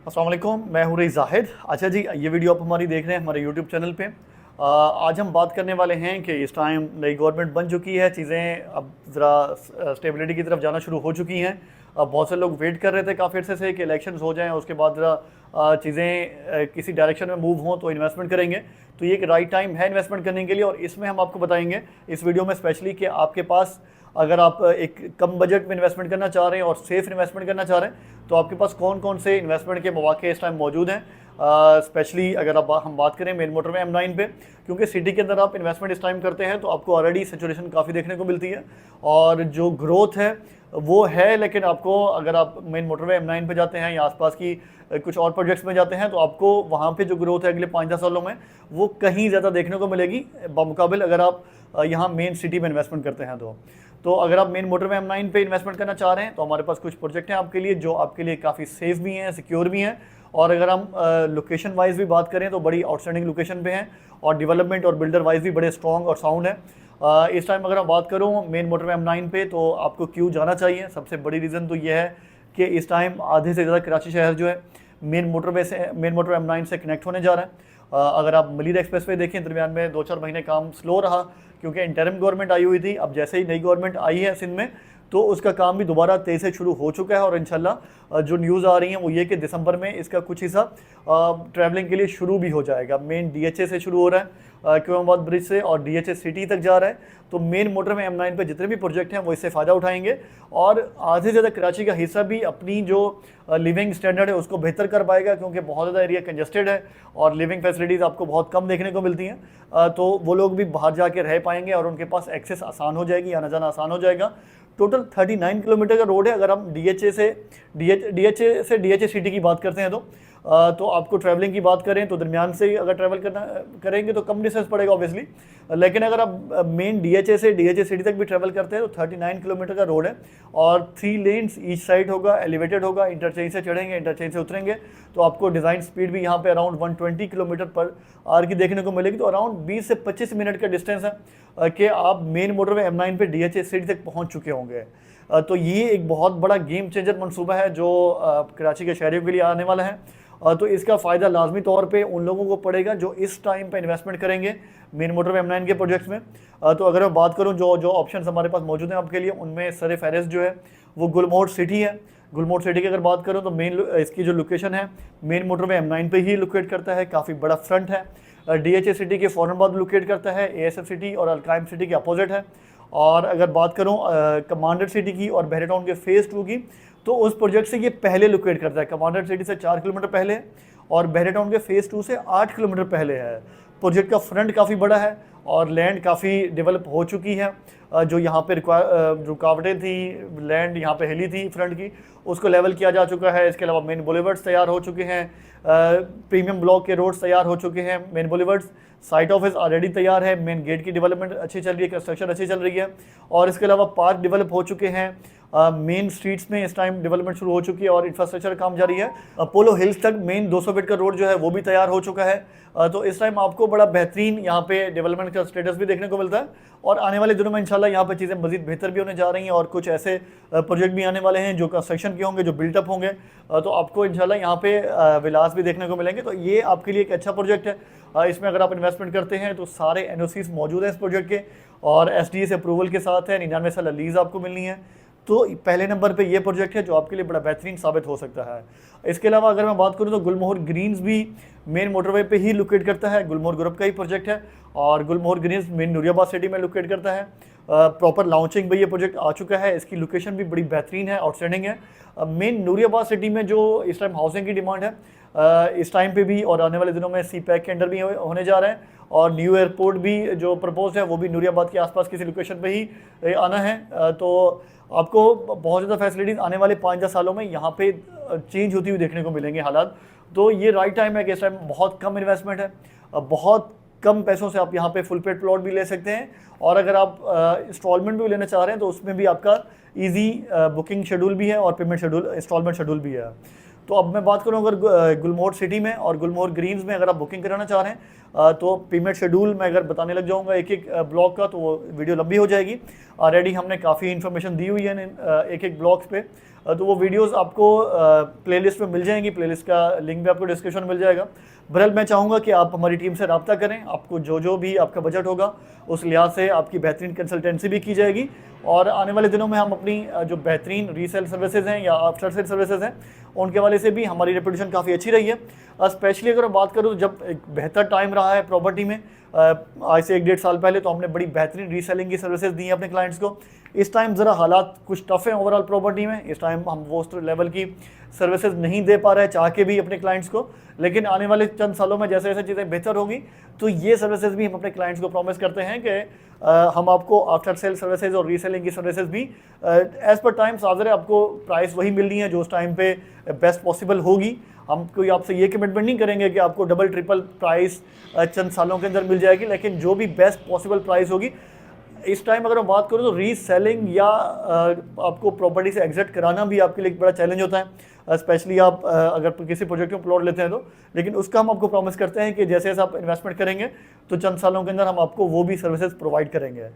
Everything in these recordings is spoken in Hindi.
अस्सलाम वालेकुम, मैं हूँ रईस ज़ाहिद। अच्छा जी, ये वीडियो आप हमारी देख रहे हैं हमारे यूट्यूब चैनल पे। आज हम बात करने वाले हैं कि इस टाइम नई गवर्नमेंट बन चुकी है, चीज़ें अब ज़रा स्टेबिलिटी की तरफ जाना शुरू हो चुकी हैं। अब बहुत से लोग वेट कर रहे थे काफ़ी अर्से से कि इलेक्शंस हो जाएं, उसके बाद ज़रा चीज़ें किसी डायरेक्शन में मूव हों तो इन्वेस्टमेंट करेंगे। तो ये एक राइट टाइम है इन्वेस्टमेंट करने के लिए, और इसमें हम आपको बताएंगे इस वीडियो में स्पेशली कि आपके पास अगर आप एक कम बजट में इन्वेस्टमेंट करना चाह रहे हैं और सेफ इन्वेस्टमेंट करना चाह रहे हैं तो आपके पास कौन कौन से इन्वेस्टमेंट के मौके इस टाइम मौजूद हैं। स्पेशली अगर हम बात करें मेन मोटर में M9 पे, क्योंकि सिटी के अंदर आप इन्वेस्टमेंट इस टाइम करते हैं तो आपको ऑलरेडी सिचुएशन काफ़ी देखने को मिलती है और जो ग्रोथ है वो है। लेकिन आपको अगर आप मेन मोटर में M9 पे जाते हैं या आसपास की कुछ और प्रोजेक्ट्स में जाते हैं तो आपको वहाँ पे जो ग्रोथ है अगले 5-10 सालों में वो कहीं ज़्यादा देखने को मिलेगी बमुकाबिल अगर आप यहाँ मेन सिटी में इन्वेस्टमेंट करते हैं तो अगर आप मेन मोटर में M9 पे इन्वेस्टमेंट करना चाह रहे हैं तो हमारे पास कुछ प्रोजेक्ट हैं आपके लिए जो आपके लिए काफ़ी सेफ भी हैं, सिक्योर भी हैं। और अगर हम लोकेशन वाइज भी बात करें तो बड़ी आउटस्टैंडिंग लोकेशन पे हैं और डेवलपमेंट और बिल्डर वाइज भी बड़े स्ट्रॉन्ग और साउंड है। इस टाइम अगर हम बात करूँ मेन मोटर में M9 पे तो आपको क्यों जाना चाहिए, सबसे बड़ी रीज़न तो ये है कि इस टाइम आधे से ज़्यादा कराची शहर जो है मेन मोटर M9 से कनेक्ट होने जा रहा है। अगर आप मलिर एक्सप्रेस वे देखें, दरमियान में 2-4 महीने काम स्लो रहा क्योंकि इंटरिम गवर्नमेंट आई हुई थी। अब जैसे ही नई गवर्नमेंट आई है सिंध में तो उसका काम भी दोबारा तेज़ी से शुरू हो चुका है और इंशाल्लाह जो न्यूज़ आ रही हैं वो ये कि दिसंबर में इसका कुछ हिस्सा ट्रैवलिंग के लिए शुरू भी हो जाएगा। मेन DHA से शुरू हो रहा है, क्योंबाद ब्रिज से, और DHA सिटी तक जा रहा है। तो मेन मोटर में M9 पे जितने भी प्रोजेक्ट हैं वो इससे फ़ायदा उठाएंगे और आधे से ज़्यादा कराची का हिस्सा भी अपनी जो लिविंग स्टैंडर्ड है उसको बेहतर कर पाएगा, क्योंकि बहुत ज़्यादा एरिया कंजेस्टेड है और लिविंग फैसिलिटीज़ आपको बहुत कम देखने को मिलती हैं। तो वो लोग भी बाहर जाके रह पाएंगे और उनके पास एक्सेस आसान हो जाएगी, आना जाना आसान हो जाएगा। टोटल 39 किलोमीटर का रोड है। अगर हम DHA से DHA सिटी की बात करते हैं तो आपको ट्रैवलिंग की बात करें तो दरमियान से अगर ट्रैवल करेंगे तो कम डिस्टेंस पड़ेगा ऑब्वियसली। लेकिन अगर आप मेन DHA से DHA सिटी तक भी ट्रैवल करते हैं तो 39 किलोमीटर का रोड है और 3 लेन्स ईच साइड होगा, एलिवेटेड होगा। इंटरचेंज से चढ़ेंगे, इंटरचेंज से उतरेंगे तो आपको डिज़ाइन स्पीड भी यहाँ पे अराउंड 120 किलोमीटर पर आवर की देखने को मिलेगी। तो अराउंड 20 से 25 मिनट का डिस्टेंस है कि आप मेन मोटर में M9 पे DHA सिटी तक पहुँच चुके होंगे। तो ये एक बहुत बड़ा गेम चेंजर मनसूबा है जो कराची के शहरियों के लिए आने वाला है। तो इसका फ़ायदा लाजमी तौर पे उन लोगों को पड़ेगा जो इस टाइम पे इन्वेस्टमेंट करेंगे मेन मोटर में M9 के प्रोजेक्ट्स में। तो अगर मैं बात करूं जो ऑप्शंस हमारे पास मौजूद हैं आपके लिए, उनमें सर फहरिस्त जो है वो गुलमोहर सिटी है। गुलमोहर सिटी की अगर बात करूं तो मेन इसकी जो लोकेशन है मेन मोटर में M9 पे ही लोकेट करता है, काफ़ी बड़ा फ्रंट है। DHA सिटी के फ़ौरन बाद लोकेट करता है, ASF सिटी और अलकाइम सिटी के अपोजिट है। और अगर बात करूँ कमांडर सिटी की और बहरे टाउन के फ़ेज़ 2 की तो उस प्रोजेक्ट से ये पहले लोकेट करता है। कमांडर सिटी से 4 किलोमीटर पहले और बहरे टाउन के फ़ेज़ 2 से 8 किलोमीटर पहले है। प्रोजेक्ट का फ्रंट काफ़ी बड़ा है और लैंड काफ़ी डेवलप हो चुकी है। जो यहाँ पे रुकावटें थी, लैंड यहाँ पे हिली थी फ्रंट की, उसको लेवल किया जा चुका है। इसके अलावा मेन बुलेवर्ड्स तैयार हो चुके हैं, प्रीमियम ब्लॉक के रोड्स तैयार हो चुके हैं, मेन बुलेवर्ड्स, साइट ऑफिस ऑलरेडी तैयार है, मेन गेट की डेवलपमेंट अच्छी चल रही है, कंस्ट्रक्शन अच्छी चल रही है। और इसके अलावा पार्क डेवलप हो चुके हैं, मेन स्ट्रीट्स में इस टाइम डेवलपमेंट शुरू हो चुकी है और इंफ्रास्ट्रक्चर काम जारी है। अपोलो हिल्स तक मेन 200 फीट का रोड जो है वो भी तैयार हो चुका है। तो इस टाइम आपको बड़ा बेहतरीन यहाँ पे डेवलपमेंट का स्टेटस भी देखने को मिलता है और आने वाले दिनों में इंशाल्लाह यहाँ पे चीज़ें मज़ीद बेहतर भी होने जा रही हैं और कुछ ऐसे प्रोजेक्ट भी आने वाले हैं जो कंस्ट्रक्शन के होंगे, जो बिल्टअप होंगे। तो आपको इंशाल्लाह यहाँ पे विलास भी देखने को मिलेंगे। तो ये आपके लिए एक अच्छा प्रोजेक्ट है। इसमें अगर आप इन्वेस्टमेंट करते हैं तो सारे NOCs मौजूद हैं इस प्रोजेक्ट के और SDA से अप्रूवल के साथ है। 99 साल लीज़ आपको मिलनी है। तो पहले नंबर पे ये प्रोजेक्ट है जो आपके लिए बड़ा बेहतरीन साबित हो सकता है। इसके अलावा अगर मैं बात करूँ तो गुलमोहर ग्रीन्स भी मेन मोटरवे पे ही लोकेट करता है। गुलमोहर ग्रुप का ही प्रोजेक्ट है और गुलमोहर ग्रीन्स मेन नूरियाबाद सिटी में लोकेट करता है। प्रॉपर लॉन्चिंग भी ये प्रोजेक्ट आ चुका है। इसकी लोकेशन भी बड़ी बेहतरीन है, आउटस्टैंडिंग है। मेन नूरियाबाद सिटी में जो इस टाइम हाउसिंग की डिमांड है इस टाइम पे भी और आने वाले दिनों में CPEC के अंडर भी होने जा रहे हैं और न्यू एयरपोर्ट भी जो प्रपोज है वो भी नूरियाबाद के आसपास किसी लोकेशन पे ही आना है। तो आपको बहुत ज़्यादा फैसिलिटीज़ आने वाले 5-10 सालों में यहाँ पे चेंज होती हुई देखने को मिलेंगे हालात। तो ये राइट टाइम है कि इस टाइम बहुत कम इन्वेस्टमेंट है, बहुत कम पैसों से आप यहाँ पे फुल पेड प्लॉट भी ले सकते हैं और अगर आप इंस्टॉलमेंट भी लेना चाह रहे हैं तो उसमें भी आपका ईजी बुकिंग शेड्यूल भी है और पेमेंट शेड्यूल, इंस्टॉलमेंट शेड्यूल भी है। तो अब मैं बात करूँ अगर गुलमोहर सिटी में और गुलमोहर ग्रीन्स में अगर आप बुकिंग कराना चाह रहे हैं तो पेमेंट शेड्यूल मैं अगर बताने लग जाऊँगा एक एक ब्लॉक का तो वो वीडियो लंबी हो जाएगी। ऑलरेडी हमने काफ़ी इन्फॉर्मेशन दी हुई है एक एक ब्लॉक्स पे, तो वो वीडियोस आपको प्लेलिस्ट में मिल जाएंगी। प्लेलिस्ट का लिंक भी आपको डिस्क्रिप्शन में मिल जाएगा। बहरहाल मैं चाहूँगा कि आप हमारी टीम से रब्ता करें, आपको जो भी आपका बजट होगा उस लिहाज से आपकी बेहतरीन कंसल्टेंसी भी की जाएगी। और आने वाले दिनों में हम अपनी जो बेहतरीन रीसेल सर्विसेज हैं या आफ्टर सेल सर्विसेज हैं उनके वाले से भी हमारी रेपुटेशन काफ़ी अच्छी रही है। स्पेशली अगर मैं बात करूँ तो जब एक बेहतर टाइम रहा है प्रॉपर्टी में, आज से 1-1.5 साल पहले तो हमने बड़ी बेहतरीन रीसेलिंग की सर्विसेज दी हैं अपने क्लाइंट्स को। इस टाइम ज़रा हालात कुछ टफ हैं ओवरऑल प्रॉपर्टी में, इस टाइम हम वो उस लेवल की सर्विसेज नहीं दे पा रहे चाह के भी अपने क्लाइंट्स को। लेकिन आने वाले चंद सालों में जैसे जैसे चीज़ें बेहतर होंगी तो ये सर्विसेज भी हम अपने क्लाइंट्स को प्रॉमिस करते हैं कि हम आपको आफ्टर सेल सर्विसेज और रीसेलिंग की सर्विसेज भी एज़ पर टाइम साजरे आपको प्राइस वही मिलनी है जो उस टाइम पे बेस्ट पॉसिबल होगी। हम कोई आपसे ये कमिटमेंट नहीं करेंगे कि आपको डबल ट्रिपल प्राइस चंद सालों के अंदर मिल जाएगी, लेकिन जो भी बेस्ट पॉसिबल प्राइस होगी। इस टाइम अगर मैं बात करूँ तो रीसेलिंग या आपको प्रॉपर्टी से एग्जिट कराना भी आपके लिए एक बड़ा चैलेंज होता है, स्पेशली आप अगर किसी प्रोजेक्ट में प्लॉट लेते हैं तो। लेकिन उसका हम आपको प्रॉमिस करते हैं कि जैसे जैसे आप इन्वेस्टमेंट करेंगे तो चंद सालों के अंदर हम आपको वो भी सर्विसेज प्रोवाइड करेंगे।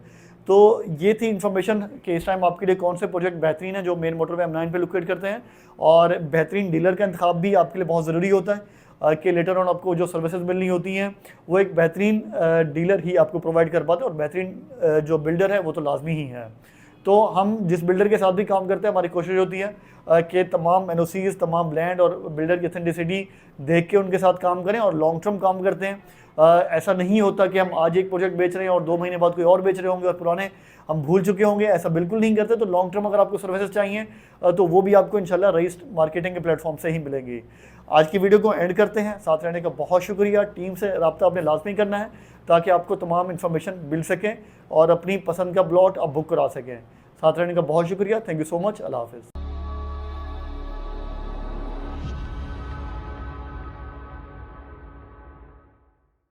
तो ये थी इन्फॉर्मेशन कि इस टाइम आपके लिए कौन से प्रोजेक्ट बेहतरीन है जो मेन मोटरवे M9 पे लोकेट करते हैं। और बेहतरीन डीलर का इंतखाब भी आपके लिए बहुत ज़रूरी होता है कि लेटर ऑन आपको जो सर्विसेज मिलनी होती हैं वो एक बेहतरीन डीलर ही आपको प्रोवाइड कर पाते हैं, और बेहतरीन जो बिल्डर है वो तो लाजमी ही है। तो हम जिस बिल्डर के साथ भी काम करते हैं हमारी कोशिश होती है कि तमाम NOCs, तमाम लैंड और बिल्डर की ऑथेंटिसिटी देख के उनके साथ काम करें और लॉन्ग टर्म काम करते हैं। ऐसा नहीं होता कि हम आज एक प्रोजेक्ट बेच रहे हैं और 2 महीने बाद कोई और बेच रहे होंगे और पुराने हम भूल चुके होंगे, ऐसा बिल्कुल नहीं करते। तो लॉन्ग टर्म अगर आपको सर्विसेज चाहिए तो वो भी आपको इंशाल्लाह रईस मार्केटिंग के प्लेटफॉर्म से ही मिलेंगी। आज की वीडियो को एंड करते हैं, साथ रहने का बहुत शुक्रिया। टीम से रब्ता आपने लाजमी करना है ताकि आपको तमाम इन्फॉर्मेशन मिल सकें और अपनी पसंद का प्लॉट आप बुक करा सकें। साथ रहने का बहुत शुक्रिया। Thank you so much. Allah हाफिज़।